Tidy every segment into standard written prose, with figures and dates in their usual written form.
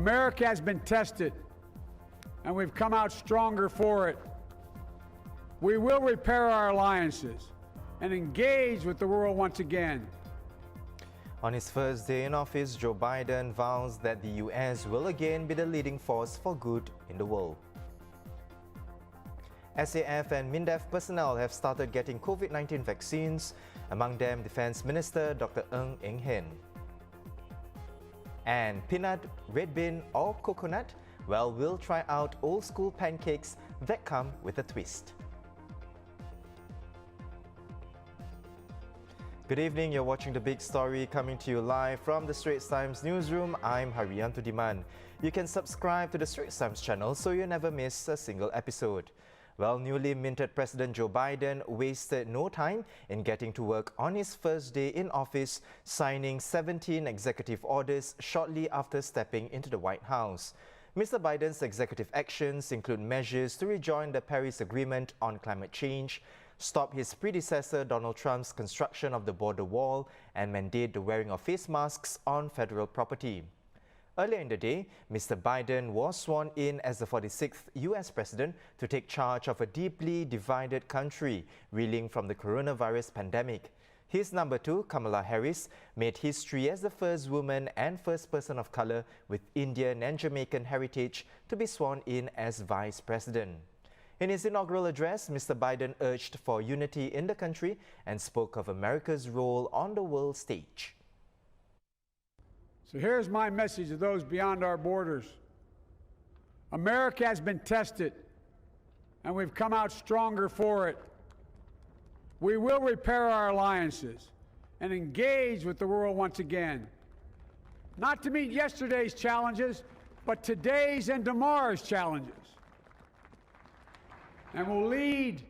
America has been tested, and we've come out stronger for it. We will repair our alliances and engage with the world once again. On his first day in office, Joe Biden vows that the US will again be the leading force for good in the world. SAF and MINDEF personnel have started getting COVID-19 vaccines, among them Defense Minister Dr. Ng Eng Hen. And peanut, red bean or coconut? Well, we'll try out old school pancakes that come with a twist. Good evening, you're watching The Big Story, coming to you live from the Straits Times newsroom. I'm Haryanto Diman. You can subscribe to the Straits Times channel so you never miss a single episode. Well, newly minted President Joe Biden wasted no time in getting to work on his first day in office, signing 17 executive orders shortly after stepping into the White House. Mr. Biden's executive actions include measures to rejoin the Paris Agreement on climate change, stop his predecessor Donald Trump's construction of the border wall, and mandate the wearing of face masks on federal property. Earlier in the day, Mr. Biden was sworn in as the 46th US president to take charge of a deeply divided country reeling from the coronavirus pandemic. His number two, Kamala Harris, made history as the first woman and first person of color with Indian and Jamaican heritage to be sworn in as vice president. In his inaugural address, Mr. Biden urged for unity in the country and spoke of America's role on the world stage. So here's my message to those beyond our borders. America has been tested, and we've come out stronger for it. We will repair our alliances and engage with the world once again, not to meet yesterday's challenges, but today's and tomorrow's challenges. And we'll lead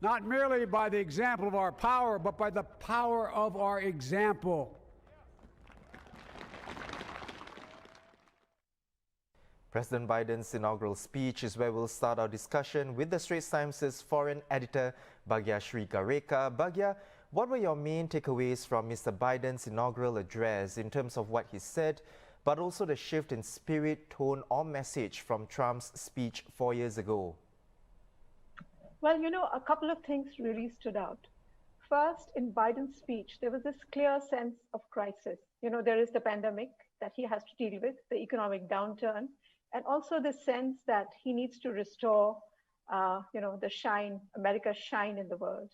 not merely by the example of our power, but by the power of our example. President Biden's inaugural speech is where we'll start our discussion with the Straits Times' foreign editor, Bhagya Srigareka. Bhagya, what were your main takeaways from Mr. Biden's inaugural address in terms of what he said, but also the shift in spirit, tone or message from Trump's speech 4 years ago? Well, a couple of things really stood out. First, in Biden's speech, there was this clear sense of crisis. There is the pandemic that he has to deal with, the economic downturn, and also the sense that he needs to restore, the shine, America's shine in the world.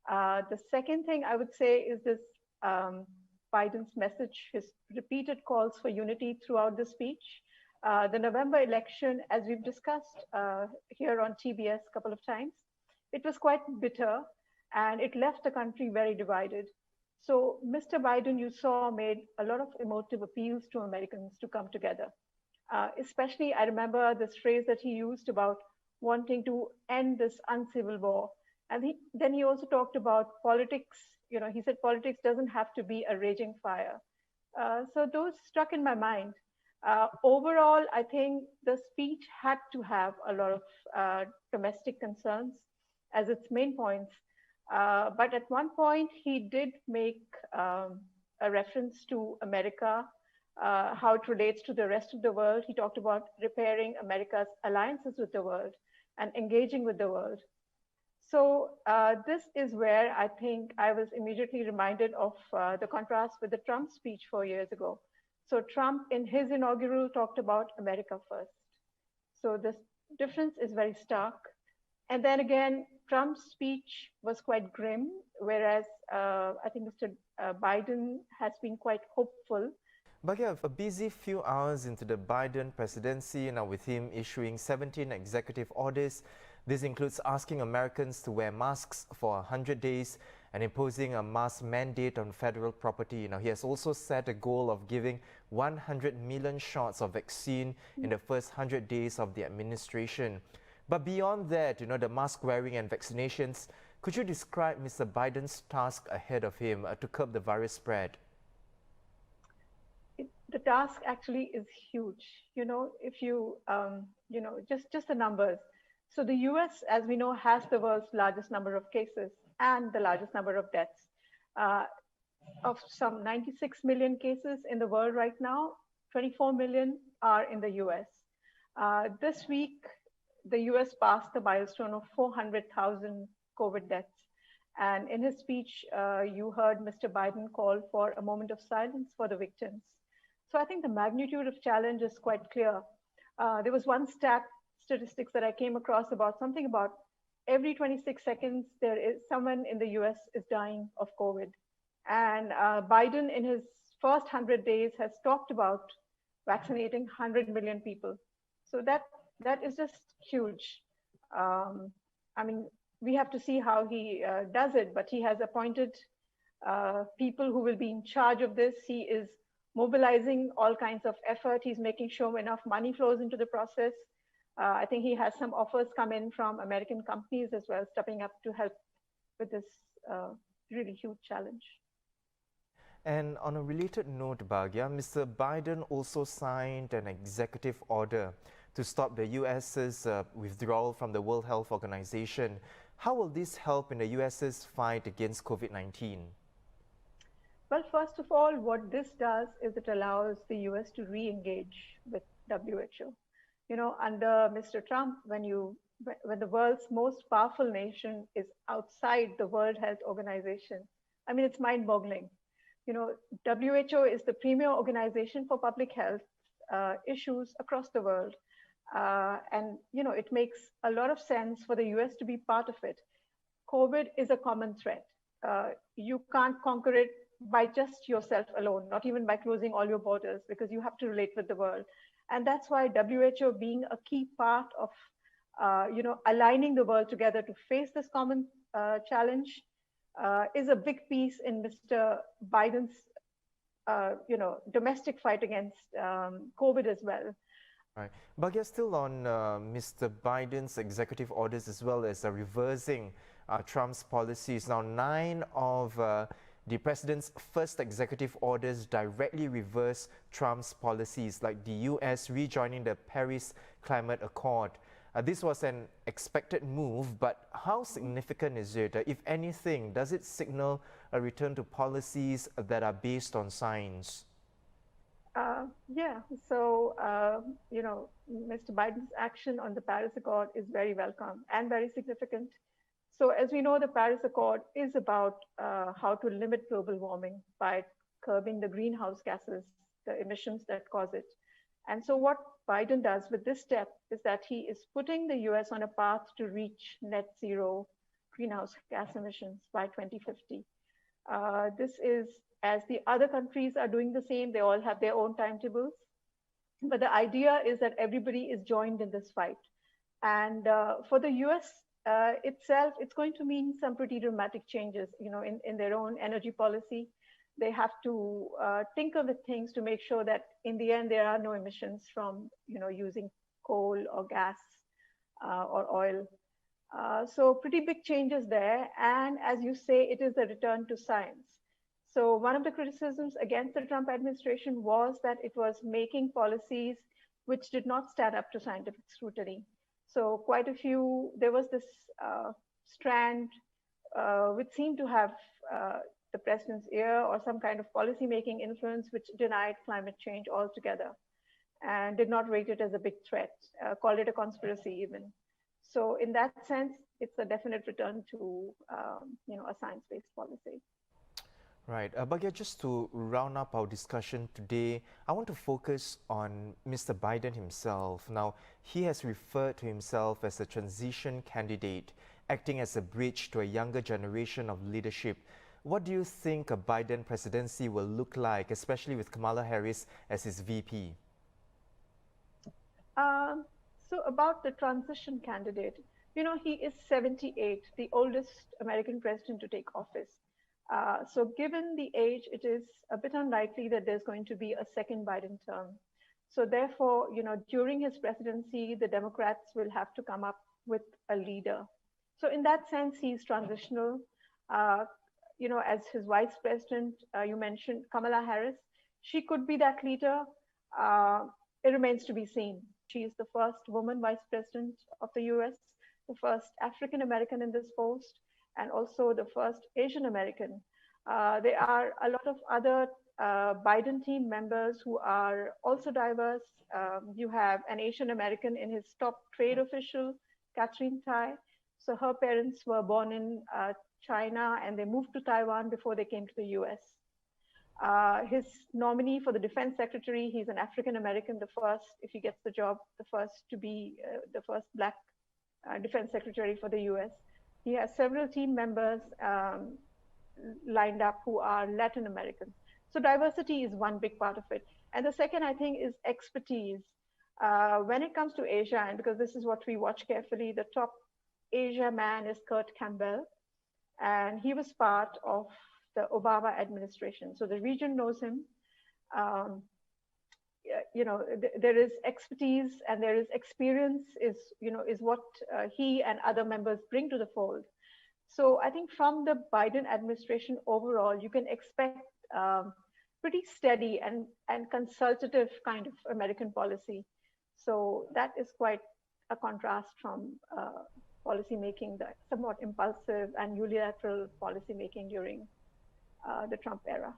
The second thing I would say is this Biden's message, his repeated calls for unity throughout the speech. The November election, as we've discussed here on TBS a couple of times, it was quite bitter and it left the country very divided. So Mr. Biden, you saw, made a lot of emotive appeals to Americans to come together. Especially, I remember this phrase that he used about wanting to end this uncivil war. And then he also talked about politics. He said politics doesn't have to be a raging fire. So those struck in my mind. Overall, I think the speech had to have a lot of domestic concerns as its main points. But at one point, he did make a reference to America, how it relates to the rest of the world. He talked about repairing America's alliances with the world and engaging with the world. So this is where I think I was immediately reminded of the contrast with the Trump speech 4 years ago. So Trump, in his inaugural, talked about America first. So this difference is very stark. And then again, Trump's speech was quite grim, whereas I think Mr. Biden has been quite hopeful. But yeah, a busy few hours into the Biden presidency, now with him issuing 17 executive orders. This includes asking Americans to wear masks for 100 days and imposing a mask mandate on federal property. Now, he has also set a goal of giving 100 million shots of vaccine in the first 100 days of the administration. But beyond that, the mask wearing and vaccinations, could you describe Mr. Biden's task ahead of him to curb the virus spread? The task actually is huge. If you, just the numbers. So the US, as we know, has the world's largest number of cases and the largest number of deaths. Of some 96 million cases in the world right now, 24 million are in the US. This week, the US passed the milestone of 400,000 COVID deaths. And in his speech, you heard Mr. Biden call for a moment of silence for the victims. So I think the magnitude of challenge is quite clear. There was one statistics that I came across about something about every 26 seconds, there is someone in the US is dying of COVID. And Biden, in his first 100 days, has talked about vaccinating 100 million people. So that is just huge. I mean, we have to see how he does it, but he has appointed people who will be in charge of this. He is mobilizing all kinds of effort. He's making sure enough money flows into the process. I think he has some offers come in from American companies as well, stepping up to help with this really huge challenge. And on a related note, Bhagya, Mr. Biden also signed an executive order to stop the US's withdrawal from the World Health Organization. How will this help in the US's fight against COVID-19? Well, first of all, what this does is it allows the US to re-engage with WHO. You know, under Mr. Trump, when the world's most powerful nation is outside the World Health Organization, I mean, it's mind-boggling. You know, WHO is the premier organization for public health issues across the world. And, you know, it makes a lot of sense for the US to be part of it. COVID is a common threat. You can't conquer it by just yourself alone, not even by closing all your borders, because you have to relate with the world. And that's why WHO being a key part of, you know, aligning the world together to face this common challenge is a big piece in Mr. Biden's, you know, domestic fight against COVID as well. Right. But you're still on Mr. Biden's executive orders as well as reversing Trump's policies. Now, 9 of the president's first executive orders directly reverse Trump's policies, like the US rejoining the Paris Climate Accord. This was an expected move, but how significant is it? If anything, does it signal a return to policies that are based on science? Yeah, so, you know, Mr. Biden's action on the Paris Accord is very welcome and very significant. So as we know, the Paris Accord is about how to limit global warming by curbing the greenhouse gases, the emissions that cause it. And so what Biden does with this step is that he is putting the US on a path to reach net zero greenhouse gas emissions by 2050. This is, as the other countries are doing the same, they all have their own timetables. But the idea is that everybody is joined in this fight. And for the US itself, it's going to mean some pretty dramatic changes, you know, in their own energy policy. They have to tinker with things to make sure that in the end, there are no emissions from, you know, using coal or gas or oil. So pretty big changes there. And as you say, it is a return to science. So one of the criticisms against the Trump administration was that it was making policies which did not stand up to scientific scrutiny. So quite a few, there was this strand which seemed to have the president's ear or some kind of policy-making influence which denied climate change altogether and did not rate it as a big threat, called it a conspiracy even. So in that sense, it's a definite return to you know, a science-based policy. Right. Bhagya, just to round up our discussion today, I want to focus on Mr. Biden himself. Now, he has referred to himself as a transition candidate, acting as a bridge to a younger generation of leadership. What do you think a Biden presidency will look like, especially with Kamala Harris as his VP? So about the transition candidate, you know, he is 78, the oldest American president to take office. So given the age, it is a bit unlikely that there's going to be a second Biden term. So therefore, you know, during his presidency, the Democrats will have to come up with a leader. So in that sense, he's transitional. You know, as his vice president, you mentioned Kamala Harris. She could be that leader. It remains to be seen. She is the first woman vice president of the US, the first African American in this post, and also the first Asian American. There are a lot of other Biden team members who are also diverse. You have an Asian American in his top trade official, Catherine Tai. So her parents were born in China and they moved to Taiwan before they came to the US. His nominee for the defense secretary, he's an African American, the first, if he gets the job, the first to be the first Black defense secretary for the US. He has several team members lined up who are Latin American. So diversity is one big part of it. And the second, I think, is expertise. When it comes to Asia, and because this is what we watch carefully, the top Asia man is Kurt Campbell, and he was part of the Obama administration. So the region knows him. There is expertise and there is experience is what he and other members bring to the fold. So I think from the Biden administration overall, you can expect pretty steady and consultative kind of American policy. So that is quite a contrast from policy making, that somewhat impulsive and unilateral policy making during the Trump era.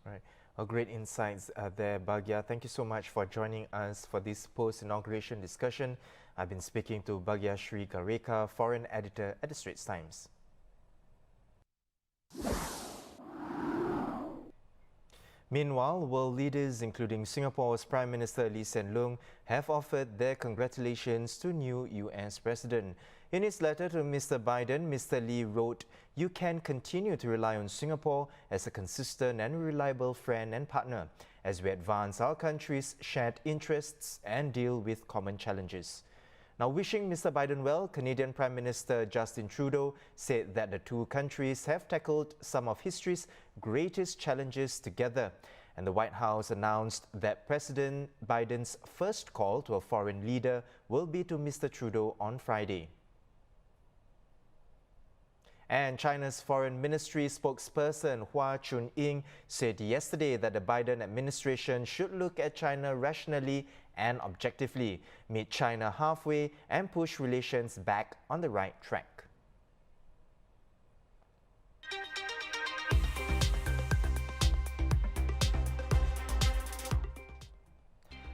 Right. Great insights there, Bhagya. Thank you so much for joining us for this post-inauguration discussion. I've been speaking to Bhagya Sri Gareka, foreign editor at the Straits Times. Meanwhile, world leaders, including Singapore's Prime Minister Lee Hsien Loong, have offered their congratulations to new US President. In his letter to Mr. Biden, Mr. Lee wrote, "You can continue to rely on Singapore as a consistent and reliable friend and partner as we advance our country's shared interests and deal with common challenges." Now, wishing Mr. Biden well, Canadian Prime Minister Justin Trudeau said that the two countries have tackled some of history's greatest challenges together. And the White House announced that President Biden's first call to a foreign leader will be to Mr. Trudeau on Friday. And China's Foreign Ministry spokesperson Hua Chunying said yesterday that the Biden administration should look at China rationally and objectively, meet China halfway and push relations back on the right track.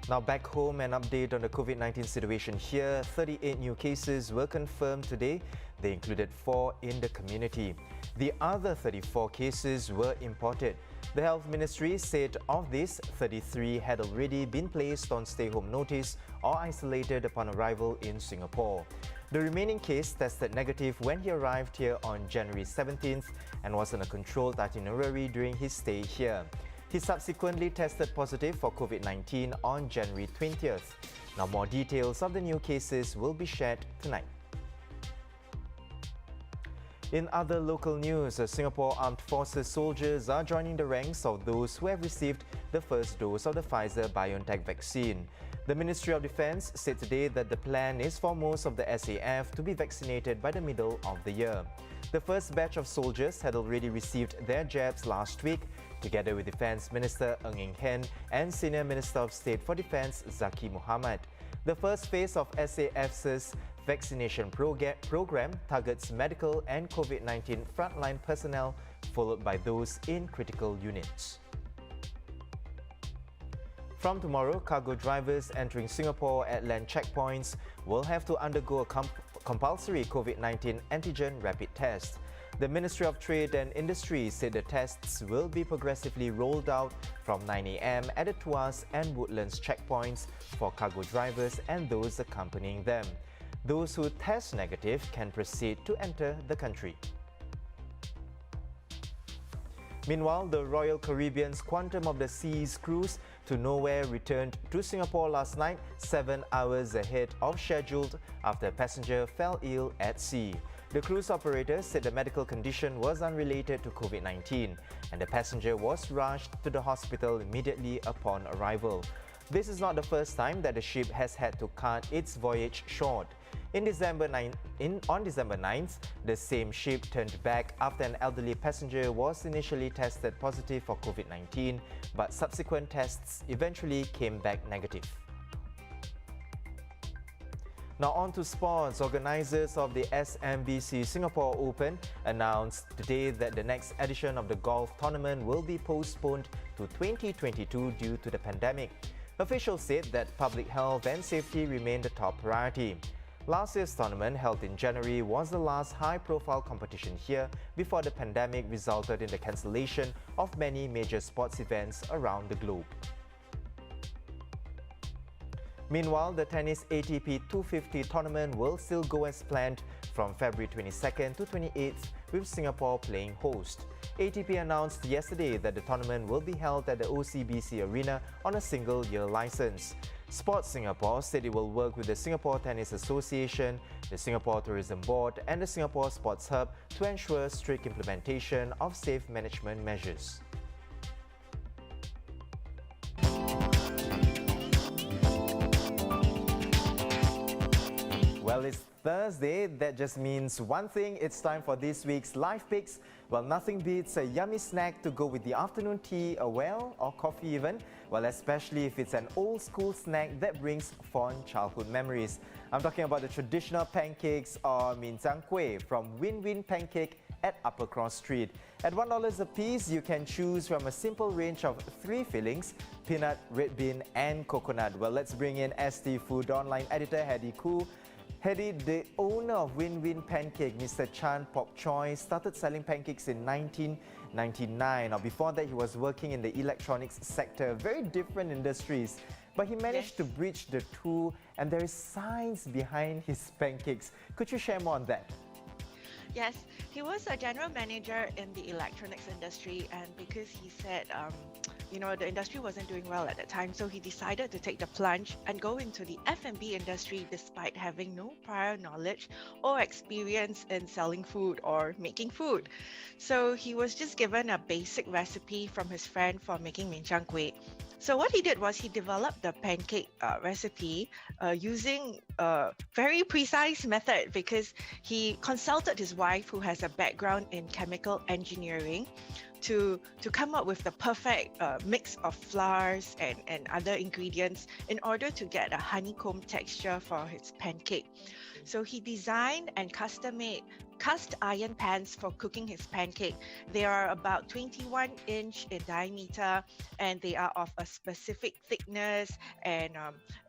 Now back home, an update on the COVID-19 situation here. 38 new cases were confirmed today. They included 4 in the community. The other 34 cases were imported. The Health Ministry said of this, 33 had already been placed on stay-home notice or isolated upon arrival in Singapore. The remaining case tested negative when he arrived here on January 17th and was on a controlled itinerary during his stay here. He subsequently tested positive for COVID-19 on January 20th. Now, more details of the new cases will be shared tonight. In other local news, Singapore Armed Forces soldiers are joining the ranks of those who have received the first dose of the Pfizer-BioNTech vaccine. The Ministry of Defence said today that the plan is for most of the SAF to be vaccinated by the middle of the year. The first batch of soldiers had already received their jabs last week, together with Defence Minister Ng Eng Hen and Senior Minister of State for Defence Zaqy Mohamad. The first phase of SAF's vaccination program targets medical and COVID-19 frontline personnel, followed by those in critical units. From tomorrow, cargo drivers entering Singapore at land checkpoints will have to undergo a compulsory COVID-19 antigen rapid test. The Ministry of Trade and Industry said the tests will be progressively rolled out from 9 a.m. at the Tuas and Woodlands checkpoints for cargo drivers and those accompanying them. Those who test negative can proceed to enter the country. Meanwhile, the Royal Caribbean's Quantum of the Seas cruise to Nowhere returned to Singapore last night, 7 hours ahead of schedule after a passenger fell ill at sea. The cruise operator said the medical condition was unrelated to COVID-19 and the passenger was rushed to the hospital immediately upon arrival. This is not the first time that the ship has had to cut its voyage short. On December 9th, the same ship turned back after an elderly passenger was initially tested positive for COVID-19, but subsequent tests eventually came back negative. Now on to sports. Organisers of the SMBC Singapore Open announced today that the next edition of the golf tournament will be postponed to 2022 due to the pandemic. Officials said that public health and safety remain the top priority. Last year's tournament, held in January, was the last high-profile competition here before the pandemic resulted in the cancellation of many major sports events around the globe. Meanwhile, the tennis ATP 250 tournament will still go as planned from February 22nd to 28th, with Singapore playing host. ATP announced yesterday that the tournament will be held at the OCBC Arena on a single-year license. Sports Singapore said it will work with the Singapore Tennis Association, the Singapore Tourism Board and the Singapore Sports Hub to ensure strict implementation of safe management measures. Well, it's Thursday. That just means one thing. It's time for this week's Live Picks. Well, nothing beats a yummy snack to go with the afternoon tea, a well, or coffee even. Well, especially if it's an old school snack that brings fond childhood memories. I'm talking about the traditional pancakes or jiang kueh from Win Win Pancake at Upper Cross Street. At $1 a piece, you can choose from a simple range of 3 fillings: peanut, red bean, and coconut. Well, let's bring in STFood online editor Hedy Khoo. Hedy, the owner of Win Win Pancake, Mr. Chan Pok Choi, started selling pancakes in 1999. Now, before that, he was working in the electronics sector, very different industries. But he managed to bridge the two, and there is science behind his pancakes. Could you share more on that? Yes, he was a general manager in the electronics industry, and because he said, the industry wasn't doing well at that time, so he decided to take the plunge and go into the F&B industry despite having no prior knowledge or experience in selling food or making food. So he was just given a basic recipe from his friend for making jiang kueh. So what he did was he developed the pancake recipe using a very precise method, because he consulted his wife, who has a background in chemical engineering, to come up with the perfect mix of flours and other ingredients in order to get a honeycomb texture for his pancake. So he designed and custom-made cast iron pans for cooking his pancake. They are about 21 inch in diameter, and they are of a specific thickness, and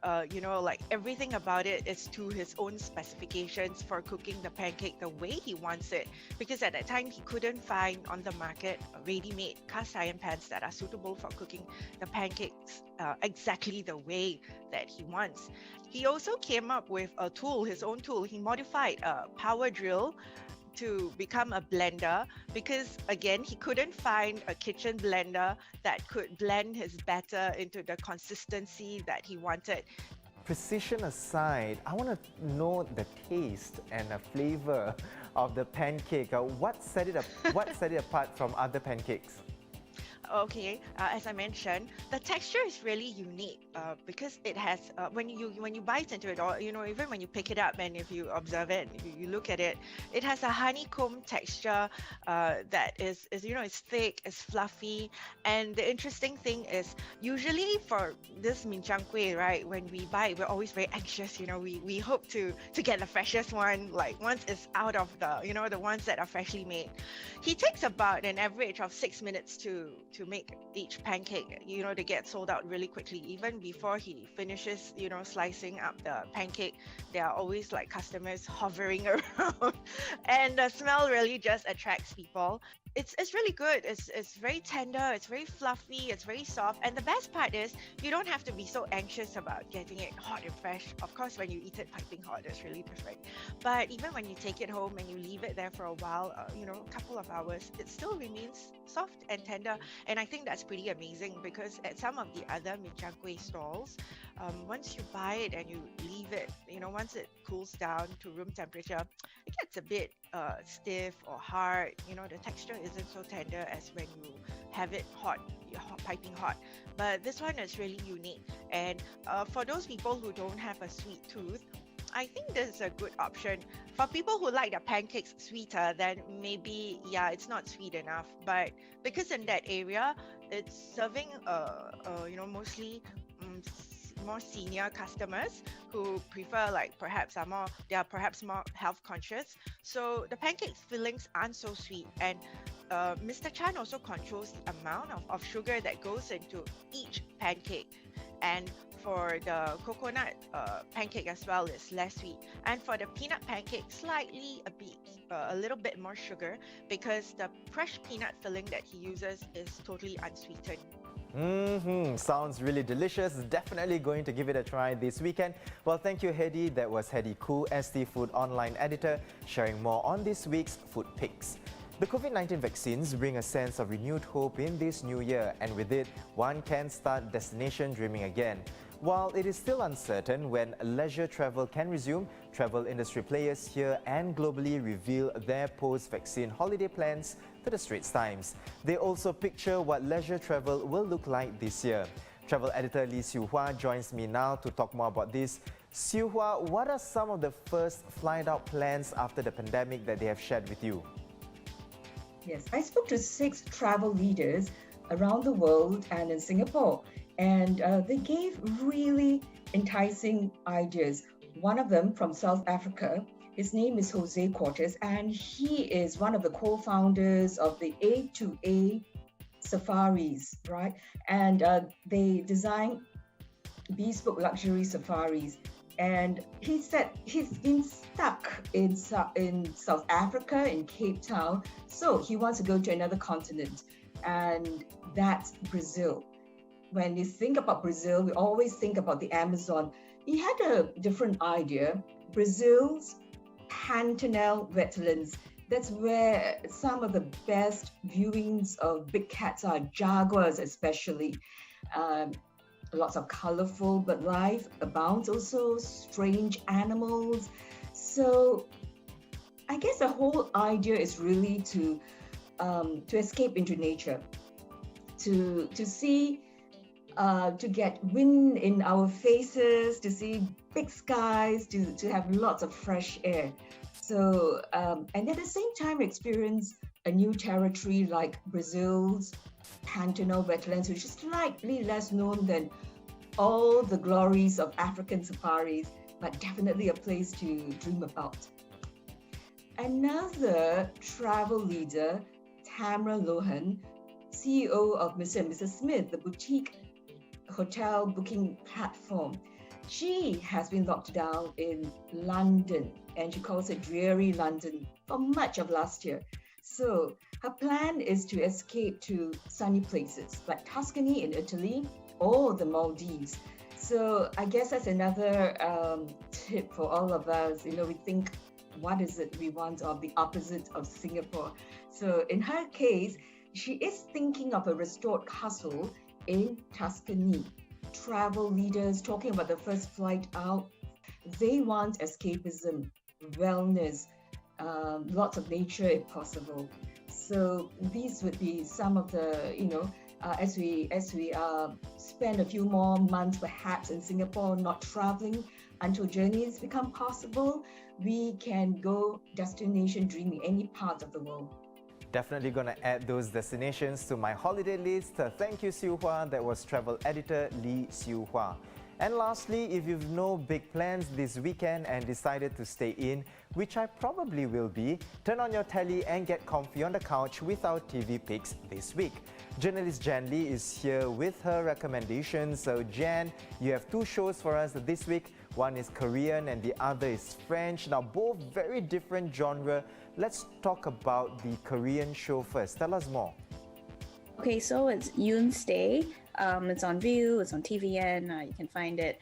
like everything about it is to his own specifications for cooking the pancake the way he wants it, because at that time he couldn't find on the market ready-made cast iron pans that are suitable for cooking the pancakes exactly the way that he wants. He also came up with a tool, his own tool. He modified a power drill to become a blender, because again, he couldn't find a kitchen blender that could blend his batter into the consistency that he wanted. Precision aside, I want to know the taste and the flavor of the pancake. What set it apart from other pancakes? Okay, as I mentioned, the texture is really unique because it has when you bite into it, or even when you pick it up and if you observe it, you look at it, it has a honeycomb texture that is it's thick, it's fluffy. And the interesting thing is, usually for this jiang kueh, right, when we buy it, we're always very anxious. We hope to get the freshest one, like once it's out of the the ones that are freshly made. He takes about an average of 6 minutes to make each pancake, to get sold out really quickly. Even before he finishes, slicing up the pancake, there are always like customers hovering around, and the smell really just attracts people. It's really good. It's very tender, it's very fluffy, it's very soft, and the best part is you don't have to be so anxious about getting it hot and fresh. Of course, when you eat it piping hot, it's really different. But even when you take it home and you leave it there for a while, a couple of hours, it still remains soft and tender. And I think that's pretty amazing, because at some of the other jiang kueh stalls, once you buy it and you leave it, once it cools down to room temperature, it gets a bit stiff or hard. The texture isn't so tender as when you have it piping hot. But this one is really unique. And for those people who don't have a sweet tooth, I think this is a good option. For people who like the pancakes sweeter, then maybe, it's not sweet enough. But because in that area, it's serving, mostly more senior customers who prefer they are perhaps more health conscious. So the pancakes fillings aren't so sweet, and Mr. Chan also controls the amount of sugar that goes into each pancake. And for the coconut pancake as well, it's less sweet. And for the peanut pancake, a little bit more sugar, because the fresh peanut filling that he uses is totally unsweetened. Sounds really delicious. Definitely going to give it a try this weekend. Well, thank you, Hedy. That was Hedy Khoo, STFood online editor, sharing more on this week's Food Picks. The COVID-19 vaccines bring a sense of renewed hope in this new year, and with it, one can start destination dreaming again. While it is still uncertain when leisure travel can resume, travel industry players here and globally reveal their post-vaccine holiday plans to the Straits Times. They also picture what leisure travel will look like this year. Travel editor Lee Siew Hua joins me now to talk more about this. Siew Hua, what are some of the first flight-out plans after the pandemic that they have shared with you? Yes, I spoke to 6 travel leaders around the world and in Singapore, and they gave really enticing ideas. One of them from South Africa, his name is Jose Cortes, and he is one of the co-founders of the A2A safaris, right? And they design bespoke luxury safaris. And he said he's been stuck in South Africa, in Cape Town, so he wants to go to another continent, and that's Brazil. When you think about Brazil, we always think about the Amazon. He had a different idea. Brazil's Pantanal wetlands, that's where some of the best viewings of big cats are, jaguars especially. Lots of colorful, but life abounds also, strange animals. So I guess the whole idea is really to escape into nature, to see, to get wind in our faces, to see big skies, to have lots of fresh air. So, and at the same time experience a new territory like Brazil's Pantanal wetlands, which is slightly less known than all the glories of African safaris, but definitely a place to dream about. Another travel leader, Tamara Lohan, CEO of Mr. and Mrs. Smith, the boutique hotel booking platform. She has been locked down in London, and she calls it dreary London, for much of last year. So her plan is to escape to sunny places like Tuscany in Italy or the Maldives. So I guess that's another tip for all of us. You know, we think, what is it we want, or the opposite of Singapore? So in her case, she is thinking of a restored castle in Tuscany. Travel leaders talking about the first flight out, they want escapism, wellness, lots of nature if possible. So these would be some of the, as we spend a few more months perhaps in Singapore, not traveling until journeys become possible, we can go destination dreaming any part of the world. Definitely going to add those destinations to my holiday list. Thank you, Siew Hua. That was travel editor Lee Siew Hua. And lastly, if you've no big plans this weekend and decided to stay in, which I probably will be, turn on your telly and get comfy on the couch with our TV picks this week. Journalist Jan Lee is here with her recommendations. So Jan, you have 2 shows for us this week. One is Korean and the other is French. Now, both very different genre. Let's talk about the Korean show first. Tell us more. Okay, so it's Yoon's Day. It's on View, it's on TVN, you can find it.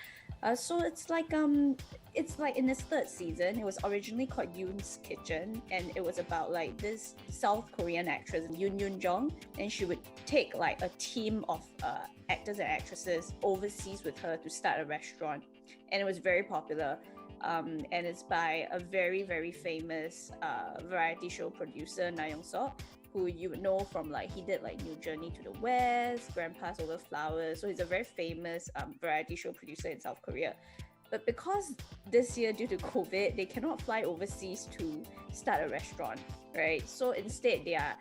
So it's like in its 3rd season. It was originally called Yoon's Kitchen, and it was about like this South Korean actress, Yoon Jong, and she would take like a team of actors and actresses overseas with her to start a restaurant, and it was very popular. And it's by a very, very famous variety show producer, Na Young-sok, who you would know from he did New Journey to the West, Grandpa's Over Flowers. So he's a very famous variety show producer in South Korea. But because this year, due to COVID, they cannot fly overseas to start a restaurant, right? So instead, they are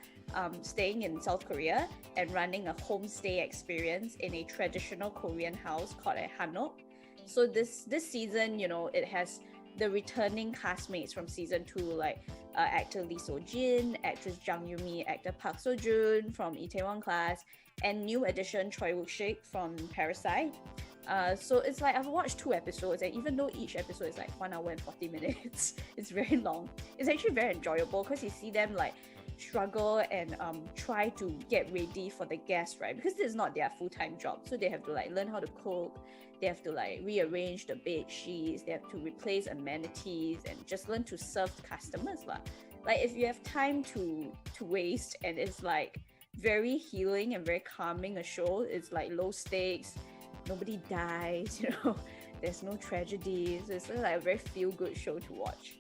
staying in South Korea and running a homestay experience in a traditional Korean house called a hanok. So this season, it has the returning castmates from season 2, like actor Lee Siew Hua, actress Jang Yumi, actor Park Seo Joon from Itaewon Class, and new addition Choi Wook-sik from Parasite. So it's like I've watched 2 episodes, and even though each episode is like 1 hour and 40 minutes, it's very long. It's actually very enjoyable because you see them like struggle and try to get ready for the guests, right? Because this is not their full-time job, so they have to like learn how to cook, they have to like rearrange the bed sheets, they have to replace amenities, and just learn to serve customers lah. Like if you have time to waste, and it's like very healing and very calming a show. It's like low stakes, nobody dies, there's no tragedies. It's like a very feel-good show to watch.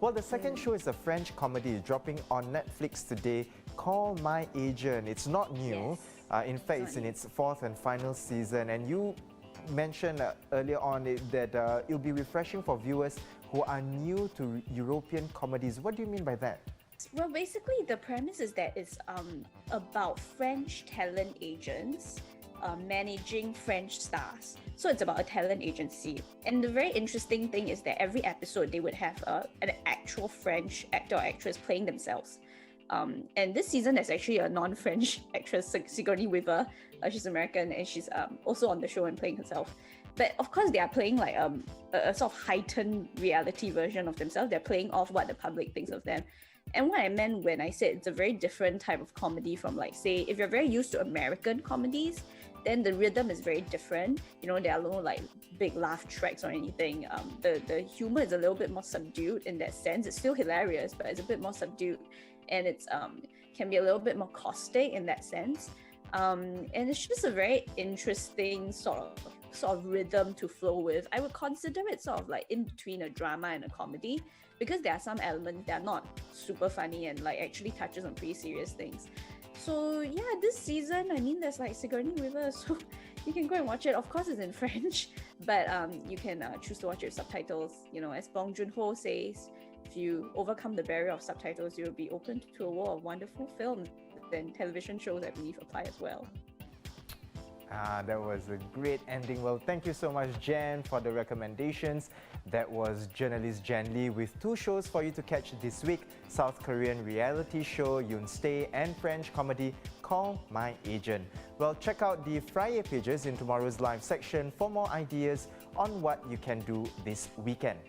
Well, the second show is a French comedy dropping on Netflix today, Call My Agent. It's not new. Yes. In fact, it's in its 4th and final season. And you mentioned earlier on that it'll be refreshing for viewers who are new to European comedies. What do you mean by that? Well, basically, the premise is that it's about French talent agents managing French stars. So it's about a talent agency. And the very interesting thing is that every episode they would have an actual French actor or actress playing themselves. And this season there's actually a non-French actress, Sigourney Weaver. She's American, and she's also on the show and playing herself. But of course they are playing like a sort of heightened reality version of themselves. They're playing off what the public thinks of them. And what I meant when I said it's a very different type of comedy from, like, say, if you're very used to American comedies, then the rhythm is very different. There are no like big laugh tracks or anything. The humor is a little bit more subdued in that sense. It's still hilarious, but it's a bit more subdued, and it's can be a little bit more caustic in that sense. And it's just a very interesting sort of rhythm to flow with. I would consider it sort of like in between a drama and a comedy, because there are some elements that are not super funny and like actually touches on pretty serious things. So yeah, this season, I mean, there's like Sigourney Weaver, so you can go and watch it. Of course, it's in French, but you can choose to watch it with subtitles. As Bong Joon-ho says, if you overcome the barrier of subtitles, you'll be open to a world of wonderful films. Then television shows, I believe, apply as well. That was a great ending. Well, thank you so much, Jen, for the recommendations. That was journalist Jen Lee with 2 shows for you to catch this week: South Korean reality show Yoon Stay and French comedy Call My Agent. Well, check out the Friday pages in tomorrow's live section for more ideas on what you can do this weekend.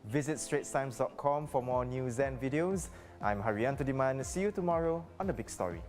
Visit straitstimes.com for more news and videos. I'm Haryanto Diman. See you tomorrow on The Big Story.